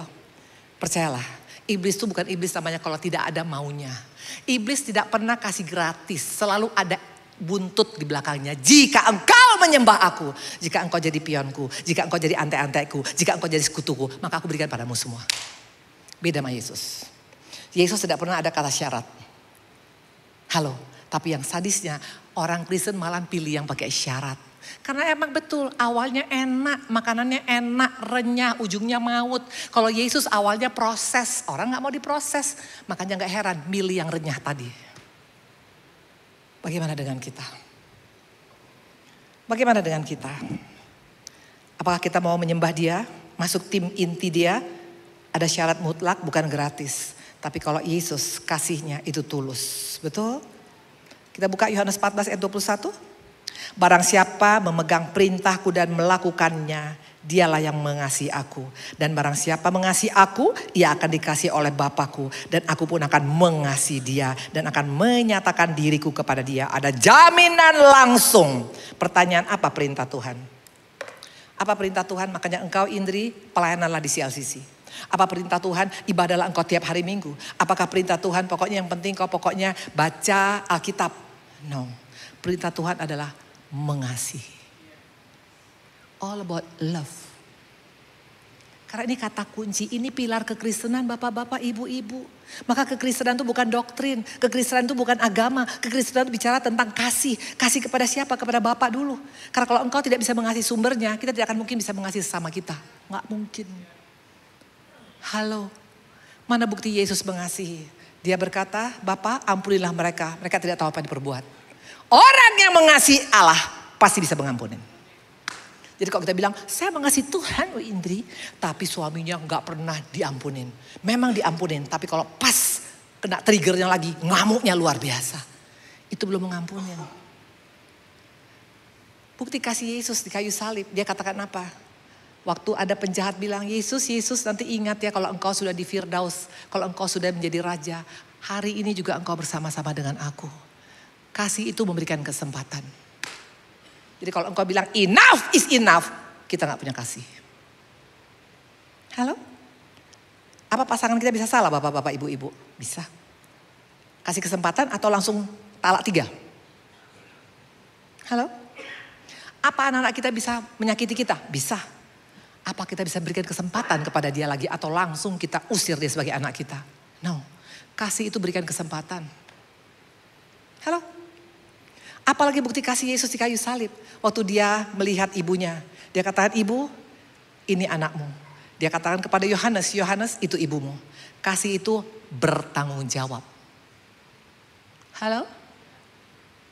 Percayalah, iblis itu bukan iblis namanya kalau tidak ada maunya. Iblis tidak pernah kasih gratis, selalu ada buntut di belakangnya. Jika engkau menyembah aku, jika engkau jadi pionku, jika engkau jadi antek-antekku, jika engkau jadi sekutuku, maka aku berikan padamu semua. Beda sama Yesus. Yesus tidak pernah ada kata syarat. Halo, tapi yang sadisnya orang Kristen malah pilih yang pakai syarat. Karena emang betul awalnya enak, makanannya enak, renyah, ujungnya maut. Kalau Yesus awalnya proses, orang gak mau diproses. Makanya gak heran milih yang renyah tadi. Bagaimana dengan kita? Bagaimana dengan kita? Apakah kita mau menyembah dia? Masuk tim inti dia? Ada syarat mutlak bukan gratis. Tapi kalau Yesus kasihnya itu tulus. Betul? Kita buka Yohanes 14 ayat 21. Barang siapa memegang perintahku dan melakukannya, dialah yang mengasihi aku. Dan barang siapa mengasihi aku, ia akan dikasihi oleh Bapakku. Dan aku pun akan mengasihi dia dan akan menyatakan diriku kepada dia. Ada jaminan langsung. Pertanyaan, apa perintah Tuhan? Apa perintah Tuhan? Makanya engkau Indri, pelayananlah di CLCC. Apa perintah Tuhan? Ibadahlah engkau tiap hari Minggu. Apakah perintah Tuhan? Pokoknya yang penting kau pokoknya baca Alkitab. No. Perintah Tuhan adalah mengasihi. All about love. Karena ini kata kunci, ini pilar kekristenan bapak-bapak, ibu-ibu. Maka kekristenan itu bukan doktrin, kekristenan itu bukan agama. Kekristenan itu bicara tentang kasih. Kasih kepada siapa? Kepada Bapak dulu. Karena kalau engkau tidak bisa mengasihi sumbernya, kita tidak akan mungkin bisa mengasihi sesama kita. Nggak mungkin. Halo, mana bukti Yesus mengasihi? Dia berkata, Bapak ampunilah mereka, mereka tidak tahu apa yang diperbuat. Orang yang mengasihi Allah pasti bisa mengampunin. Jadi kalau kita bilang, saya mengasihi Tuhan Indri, tapi suaminya gak pernah diampunin. Memang diampunin, tapi kalau pas kena triggernya lagi, ngamuknya luar biasa. Itu belum mengampunin. Bukti kasih Yesus di kayu salib, dia katakan apa? Waktu ada penjahat bilang, Yesus nanti ingat ya kalau engkau sudah di Firdaus, kalau engkau sudah menjadi raja, hari ini juga engkau bersama-sama dengan aku. Kasih itu memberikan kesempatan. Jadi kalau engkau bilang enough is enough, kita gak punya kasih. Halo? Apa pasangan kita bisa salah bapak-bapak ibu-ibu? Bisa. Kasih kesempatan atau langsung talak 3? Halo? Apa anak-anak kita bisa menyakiti kita? Bisa. Apa kita bisa berikan kesempatan kepada dia lagi atau langsung kita usir dia sebagai anak kita? No. Kasih itu berikan kesempatan. Halo? Apalagi bukti kasih Yesus di kayu salib. Waktu dia melihat ibunya. Dia katakan, ibu ini anakmu. Dia katakan kepada Yohanes, Yohanes itu ibumu. Kasih itu bertanggung jawab. Halo?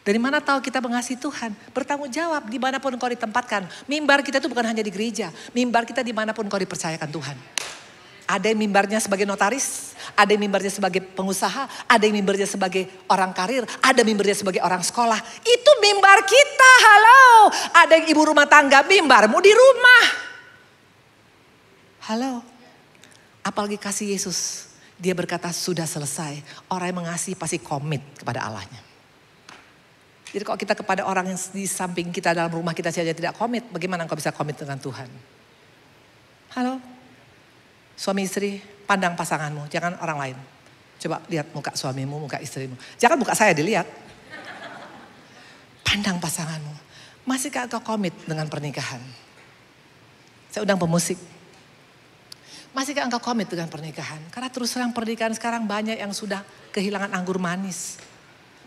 Dari mana tahu kita mengasihi Tuhan? Bertanggung jawab dimanapun kau ditempatkan. Mimbar kita itu bukan hanya di gereja. Mimbar kita dimanapun kau dipercayakan Tuhan. Ada yang mimbarnya sebagai notaris, ada yang mimbarnya sebagai pengusaha, ada yang mimbarnya sebagai orang karir, ada mimbarnya sebagai orang sekolah. Itu mimbar kita, halo. Ada yang ibu rumah tangga, mimbarmu di rumah. Halo. Apalagi kasih Yesus. Dia berkata sudah selesai. Orang yang mengasihi pasti komit kepada Allahnya. Jadi kalau kita kepada orang yang di samping kita dalam rumah kita saja tidak komit, bagaimana engkau bisa komit dengan Tuhan? Halo? Suami istri, pandang pasanganmu, jangan orang lain. Coba lihat muka suamimu, muka istrimu. Jangan muka saya dilihat. Pandang pasanganmu. Masihkah engkau komit dengan pernikahan? Saya undang pemusik. Masihkah engkau komit dengan pernikahan? Karena terus terang pernikahan sekarang banyak yang sudah kehilangan anggur manis.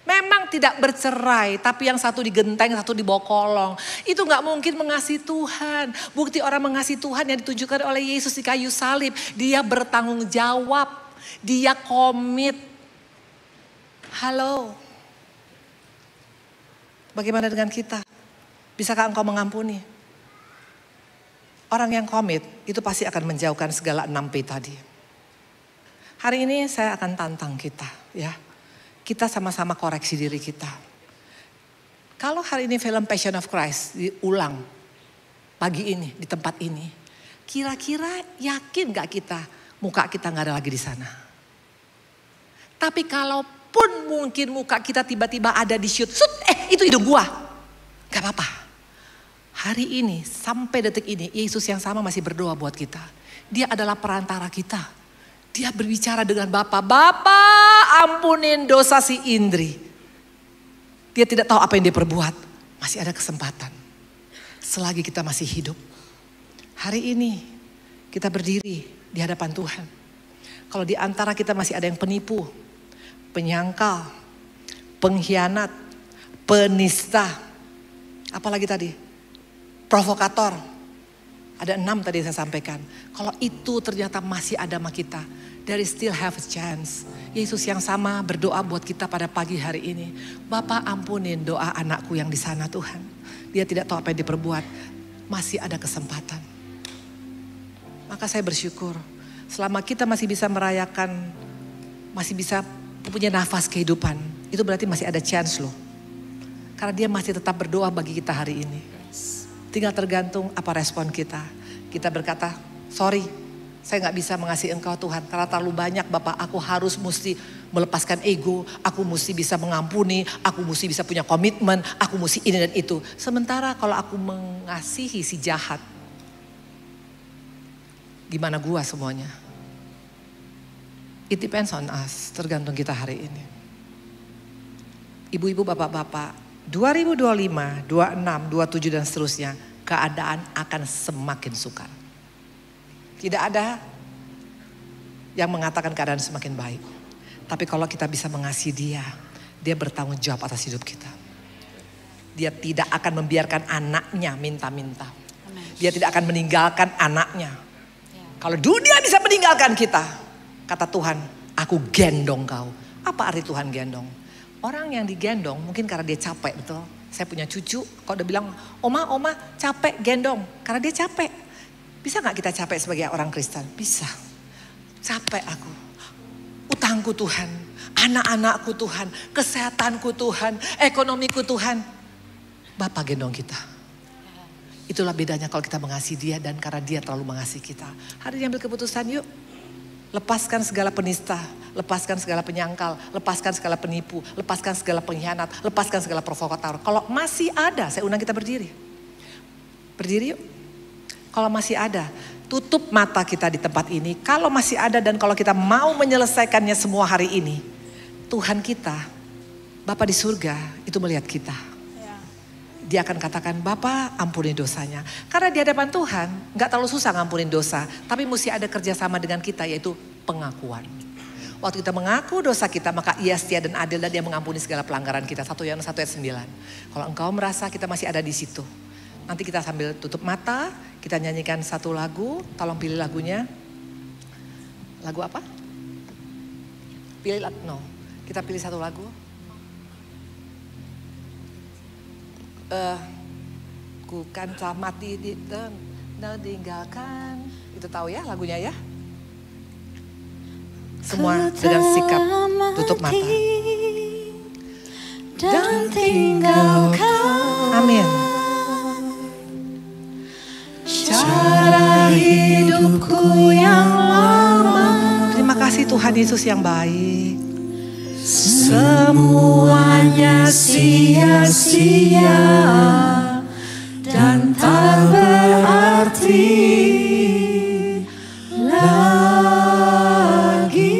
Memang tidak bercerai, tapi yang satu digenteng, satu dibawa kolong. Itu gak mungkin mengasihi Tuhan. Bukti orang mengasihi Tuhan yang ditunjukkan oleh Yesus di kayu salib. Dia bertanggung jawab, dia komit. Halo. Bagaimana dengan kita? Bisakah engkau mengampuni? Orang yang komit itu pasti akan menjauhkan segala 6P tadi. Hari ini saya akan tantang kita, ya. Kita sama-sama koreksi diri kita. Kalau hari ini film Passion of Christ diulang pagi ini di tempat ini, kira-kira yakin gak kita muka kita gak ada lagi di sana? Tapi kalaupun mungkin muka kita tiba-tiba ada di shoot, itu hidung gua, gak apa-apa. Hari ini sampai detik ini Yesus yang sama masih berdoa buat kita. Dia adalah perantara kita. Dia berbicara dengan Bapa. Bapa, ampunin dosa si Indri. Dia tidak tahu apa yang dia perbuat. Masih ada kesempatan. Selagi kita masih hidup. Hari ini kita berdiri di hadapan Tuhan. Kalau di antara kita masih ada yang penipu, penyangkal, pengkhianat, penista. Apalagi tadi? Provokator. Ada 6 tadi saya sampaikan. Kalau itu ternyata masih ada sama kita. There is still have a chance. Yesus yang sama berdoa buat kita pada pagi hari ini. Bapa ampunin doa anakku yang di sana Tuhan. Dia tidak tahu apa yang diperbuat. Masih ada kesempatan. Maka saya bersyukur. Selama kita masih bisa merayakan. Masih bisa punya nafas kehidupan. Itu berarti masih ada chance loh. Karena dia masih tetap berdoa bagi kita hari ini. Tinggal tergantung apa respon kita. Kita berkata, sorry, saya gak bisa mengasihi engkau Tuhan. Karena terlalu banyak Bapak, aku harus mesti melepaskan ego. Aku mesti bisa mengampuni, aku mesti bisa punya komitmen, aku mesti ini dan itu. Sementara kalau aku mengasihi si jahat, gimana gua semuanya? It depends on us, tergantung kita hari ini. Ibu-ibu, bapak-bapak, 2025, 26, 27 dan seterusnya, keadaan akan semakin sukar. Tidak ada yang mengatakan keadaan semakin baik. Tapi kalau kita bisa mengasihi dia, dia bertanggung jawab atas hidup kita. Dia tidak akan membiarkan anaknya minta-minta. Dia tidak akan meninggalkan anaknya. Kalau dunia bisa meninggalkan kita, kata Tuhan, aku gendong kau. Apa arti Tuhan gendong? Orang yang digendong mungkin karena dia capek, betul. Saya punya cucu, kalau udah bilang, oma capek gendong. Karena dia capek. Bisa gak kita capek sebagai orang Kristen? Bisa. Capek aku. Utangku Tuhan, anak-anakku Tuhan, kesehatanku Tuhan, ekonomiku Tuhan. Bapak gendong kita. Itulah bedanya kalau kita mengasihi dia dan karena dia terlalu mengasihi kita. Hari ini ambil keputusan yuk. Lepaskan segala penista, lepaskan segala penyangkal, lepaskan segala penipu, lepaskan segala pengkhianat, lepaskan segala provokator. Kalau masih ada, saya undang kita berdiri. Berdiri yuk. Kalau masih ada, tutup mata kita di tempat ini. Kalau masih ada dan kalau kita mau menyelesaikannya semua hari ini, Tuhan kita, Bapa di surga itu melihat kita. Dia akan katakan, Bapak ampuni dosanya. Karena di hadapan Tuhan gak terlalu susah ngampunin dosa. Tapi mesti ada kerjasama dengan kita yaitu pengakuan. Waktu kita mengaku dosa kita maka ia setia dan adil dan dia mengampuni segala pelanggaran kita. 1 Yohanes 1 ayat 9. Kalau engkau merasa kita masih ada di situ. Nanti kita sambil tutup mata, kita nyanyikan satu lagu. Tolong pilih lagunya. Lagu apa? Kita pilih satu lagu. Ku kan telah mati tinggalkan. Itu tahu ya lagunya ya? Semua dengan sikap tutup mata. Dan tinggalkan. Amin. Cara hidupku yang lama. Terima kasih Tuhan Yesus yang baik. Semuanya sia-sia dan tak berarti lagi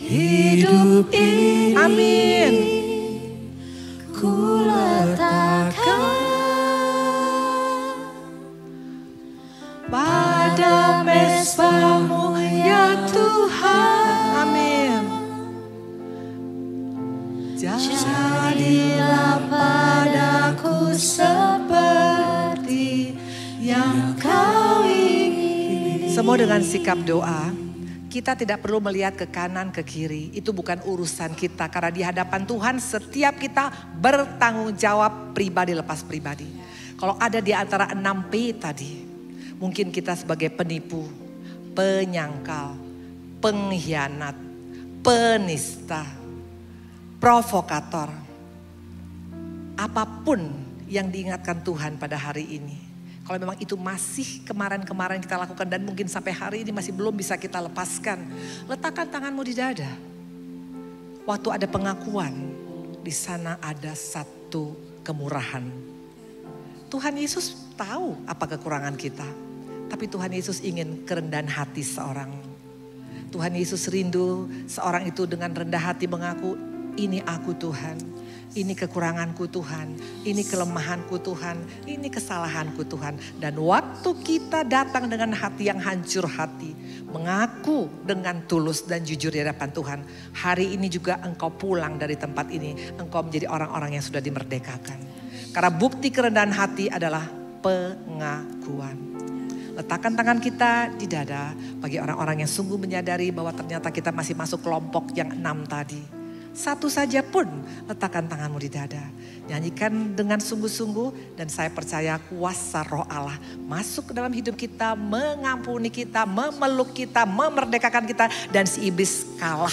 hidup ini. Amin. Ku letakkan pada mesbah-Mu ya Tuhan. Amin. Jadilah padaku seperti yang Kau ingin. Semua dengan sikap doa. Kita tidak perlu melihat ke kanan, ke kiri. Itu bukan urusan kita. Karena di hadapan Tuhan setiap kita bertanggung jawab pribadi lepas pribadi. Kalau ada di antara 6P tadi. Mungkin kita sebagai penipu, penyangkal, pengkhianat, penista, provokator. Apapun yang diingatkan Tuhan pada hari ini. Kalau memang itu masih kemarin-kemarin kita lakukan dan mungkin sampai hari ini masih belum bisa kita lepaskan. Letakkan tanganmu di dada. Waktu ada pengakuan, di sana ada satu kemurahan. Tuhan Yesus tahu apa kekurangan kita. Tapi Tuhan Yesus ingin kerendahan hati seorang. Tuhan Yesus rindu seorang itu dengan rendah hati mengaku, ini aku Tuhan, ini kekuranganku Tuhan, ini kelemahanku Tuhan, ini kesalahanku Tuhan. Dan waktu kita datang dengan hati yang hancur hati, mengaku dengan tulus dan jujur di hadapan Tuhan. Hari ini juga engkau pulang dari tempat ini, engkau menjadi orang-orang yang sudah dimerdekakan. Karena bukti kerendahan hati adalah pengakuan. Letakkan tangan kita di dada bagi orang-orang yang sungguh menyadari bahwa ternyata kita masih masuk kelompok yang 6 tadi. Satu saja pun letakkan tanganmu di dada. Nyanyikan dengan sungguh-sungguh dan saya percaya kuasa roh Allah masuk ke dalam hidup kita, mengampuni kita, memeluk kita, memerdekakan kita. Dan si iblis kalah.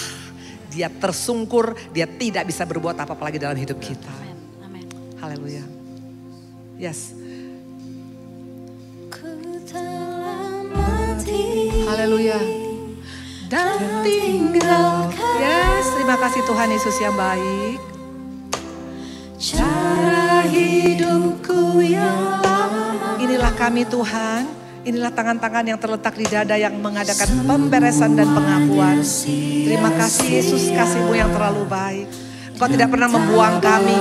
Dia tersungkur, dia tidak bisa berbuat apa-apa lagi dalam hidup kita. Amin. Haleluya. Yes. Haleluya. Dan tinggalkan. Yes, terima kasih Tuhan Yesus yang baik. Cara hidupku yang lama. Inilah kami Tuhan. Inilah tangan-tangan yang terletak di dada yang mengadakan pemberesan dan pengakuan. Terima kasih Yesus, kasih-Mu yang terlalu baik. Engkau tidak pernah membuang kami.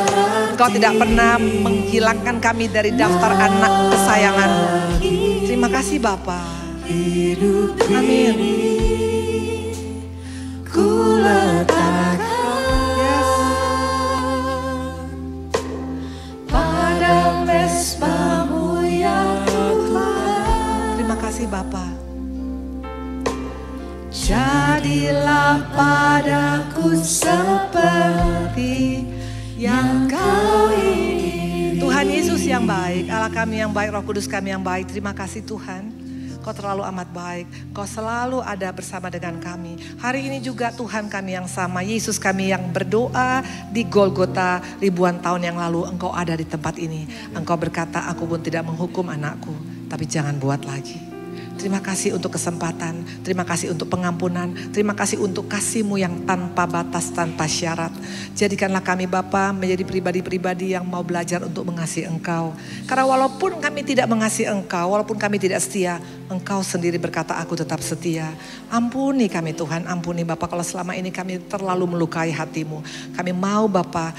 Engkau tidak pernah menghilangkan kami dari daftar anak kesayangan-Mu. Terima kasih Bapa. Amin. Ku letakkan pada mesbah-Mu ya Tuhan. Terima kasih Bapa. Jadilah padaku seperti yang Kau ingin. Tuhan Yesus yang baik, Allah kami yang baik, Roh Kudus kami yang baik. Terima kasih Tuhan. Kau terlalu amat baik, Kau selalu ada bersama dengan kami. Hari ini juga Tuhan kami yang sama, Yesus kami yang berdoa di Golgota ribuan tahun yang lalu. Engkau ada di tempat ini. Engkau berkata, aku pun tidak menghukum anakku, tapi jangan buat lagi. Terima kasih untuk kesempatan, terima kasih untuk pengampunan, terima kasih untuk kasih-Mu yang tanpa batas, tanpa syarat. Jadikanlah kami Bapa menjadi pribadi-pribadi yang mau belajar untuk mengasihi Engkau. Karena walaupun kami tidak mengasihi Engkau, walaupun kami tidak setia, Engkau sendiri berkata aku tetap setia. Ampuni kami Tuhan, ampuni Bapa kalau selama ini kami terlalu melukai hati-Mu. Kami mau Bapa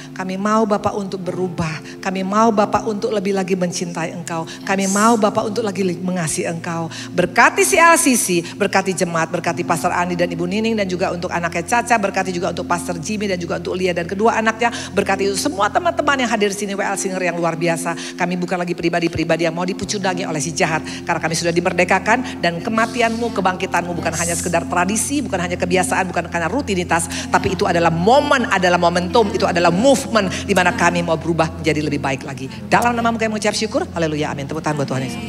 untuk berubah. Kami mau Bapa untuk lebih lagi mencintai Engkau. Kami mau Bapa untuk lagi mengasihi Engkau. Berkati CLCC, berkati jemaat, berkati Pastor Andi dan Ibu Nining dan juga untuk anaknya Caca, berkati juga untuk Pastor Jimmy dan juga untuk Lia dan kedua anaknya, berkati semua teman-teman yang hadir di sini WL Singer yang luar biasa. Kami bukan lagi pribadi-pribadi yang mau dipucundangi oleh si jahat, karena kami sudah dimerdekakan dan kematian-Mu, kebangkitan-Mu bukan hanya sekedar tradisi, bukan hanya kebiasaan, bukan hanya rutinitas, tapi itu adalah momen, adalah momentum, itu adalah movement di mana kami mau berubah menjadi lebih baik lagi. Dalam nama-Mu kami mengucap syukur, haleluya, amin. Tepuk tangan buat Tuhan Yesus.